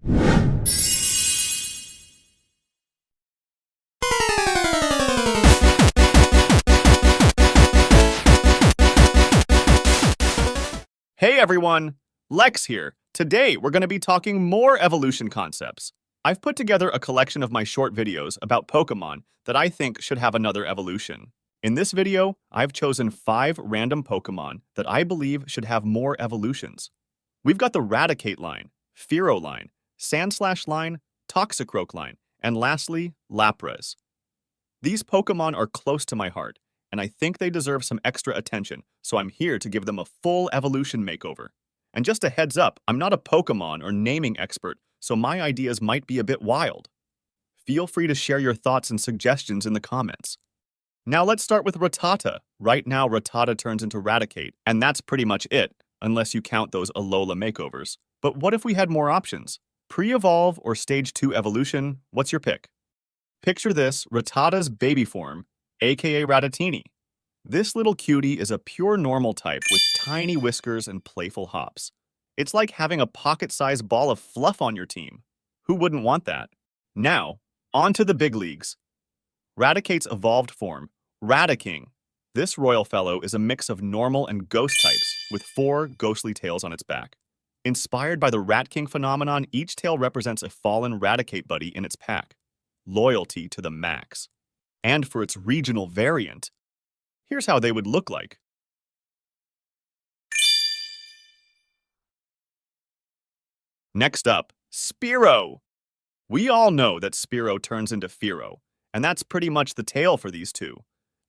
Hey everyone, Lex here. Today we're going to be talking more evolution concepts. I've put together a collection of my short videos about Pokémon that I think should have another evolution. In this video, I've chosen 5 random Pokémon that I believe should have more evolutions. We've got the Raticate line, Spearow line, Sandslash line, Toxicroak line, and lastly, Lapras. These Pokémon are close to my heart, and I think they deserve some extra attention, so I'm here to give them a full evolution makeover. And just a heads up, I'm not a Pokémon or naming expert, so my ideas might be a bit wild. Feel free to share your thoughts and suggestions in the comments. Now let's start with Rattata. Right now, Rattata turns into Raticate, and that's pretty much it, unless you count those Alola makeovers. But what if we had more options? Pre-evolve or Stage 2 evolution, what's your pick? Picture this, Rattata's baby form, aka Ratatini. This little cutie is a pure normal type with tiny whiskers and playful hops. It's like having a pocket-sized ball of fluff on your team. Who wouldn't want that? Now, on to the big leagues. Raticate's evolved form, Ratiking. This royal fellow is a mix of normal and ghost types, with 4 ghostly tails on its back. Inspired by the Rat King phenomenon, each tail represents a fallen Raticate buddy in its pack. Loyalty to the max. And for its regional variant, here's how they would look like. Next up, Spearow. We all know that Spearow turns into Fearow, and that's pretty much the tale for these two.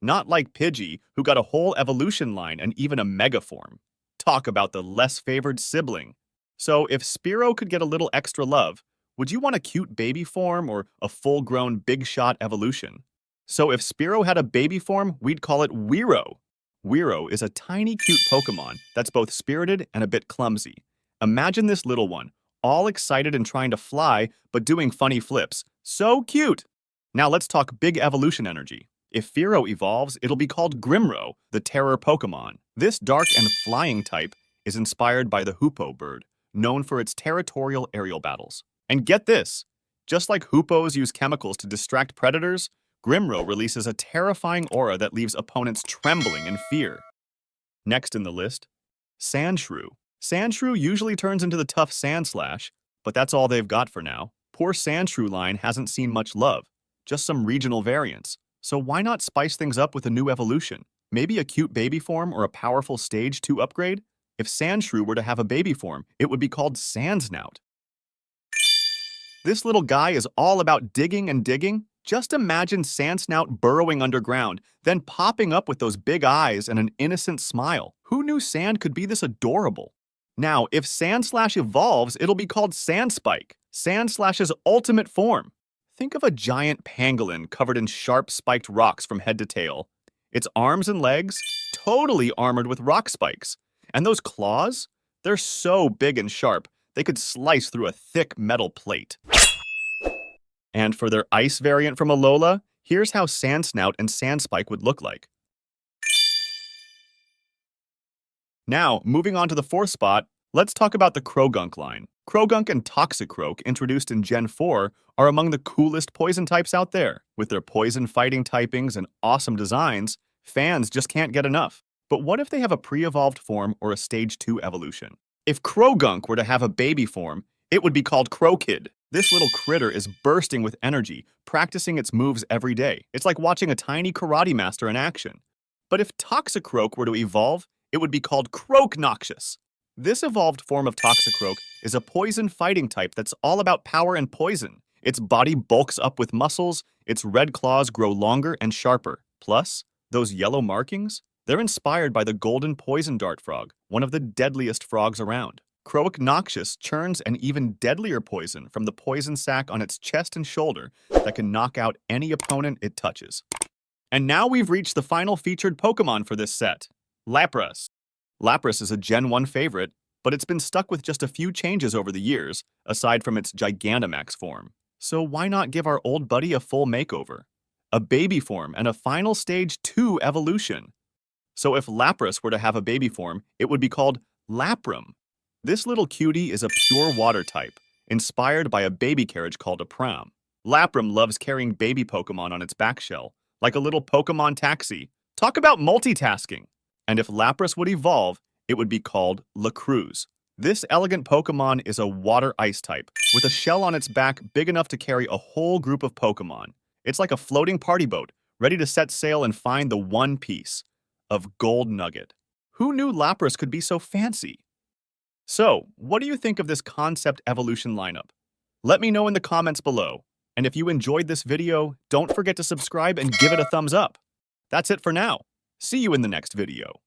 Not like Pidgey, who got a whole evolution line and even a mega form. Talk about the less favored sibling. So if Spearow could get a little extra love, would you want a cute baby form or a full-grown big shot evolution? So if Spearow had a baby form, we'd call it Weiro. Weiro is a tiny cute Pokémon that's both spirited and a bit clumsy. Imagine this little one, all excited and trying to fly, but doing funny flips. So cute! Now let's talk big evolution energy. If Fearow evolves, it'll be called Grimrow, the terror Pokémon. This dark and flying type is inspired by the Hoopoe bird, known for its territorial aerial battles. And get this! Just like Hoopos use chemicals to distract predators, Grimrow releases a terrifying aura that leaves opponents trembling in fear. Next in the list, Sanshrew. Sanshrew usually turns into the tough Sandslash, but that's all they've got for now. Poor Sanshrew line hasn't seen much love, just some regional variants. So why not spice things up with a new evolution? Maybe a cute baby form or a powerful Stage 2 upgrade? If Sanshrew were to have a baby form, it would be called Sandsnout. This little guy is all about digging and digging. Just imagine Sandsnout burrowing underground, then popping up with those big eyes and an innocent smile. Who knew sand could be this adorable? Now, if Sandslash evolves, it'll be called Sandspike, Sandslash's ultimate form. Think of a giant pangolin covered in sharp spiked rocks from head to tail. Its arms and legs, totally armored with rock spikes. And those claws? They're so big and sharp, they could slice through a thick metal plate. And for their ice variant from Alola, here's how Sandsnout and Sandspike would look like. Now, moving on to the 4th spot, let's talk about the Croagunk line. Croagunk and Toxicroak, introduced in Gen 4, are among the coolest poison types out there. With their poison fighting typings and awesome designs, fans just can't get enough. But what if they have a pre-evolved form or a Stage 2 evolution? If Croagunk were to have a baby form, it would be called Crowkid. This little critter is bursting with energy, practicing its moves every day. It's like watching a tiny karate master in action. But if Toxicroak were to evolve, it would be called Croaknoxious. This evolved form of Toxicroak is a poison fighting type that's all about power and poison. Its body bulks up with muscles, its red claws grow longer and sharper. Plus, those yellow markings? They're inspired by the golden poison dart frog, one of the deadliest frogs around. Croaknoxious churns an even deadlier poison from the poison sac on its chest and shoulder that can knock out any opponent it touches. And now we've reached the final featured Pokémon for this set, Lapras. Lapras is a Gen 1 favorite, but it's been stuck with just a few changes over the years, aside from its Gigantamax form. So why not give our old buddy a full makeover? A baby form and a final Stage 2 evolution. So if Lapras were to have a baby form, it would be called Lapram. This little cutie is a pure water type. inspired by a baby carriage called a pram. Lapram loves carrying baby Pokémon on its back shell, like a little Pokémon taxi. Talk about multitasking! And if Lapras would evolve, it would be called Lacruz. This elegant Pokémon is a water ice type, with a shell on its back big enough to carry a whole group of Pokémon. It's like a floating party boat, ready to set sail and find the one piece of gold nugget. Who knew Lapras could be so fancy? So, what do you think of this concept evolution lineup? Let me know in the comments below. And if you enjoyed this video, don't forget to subscribe and give it a thumbs up. That's it for now. See you in the next video.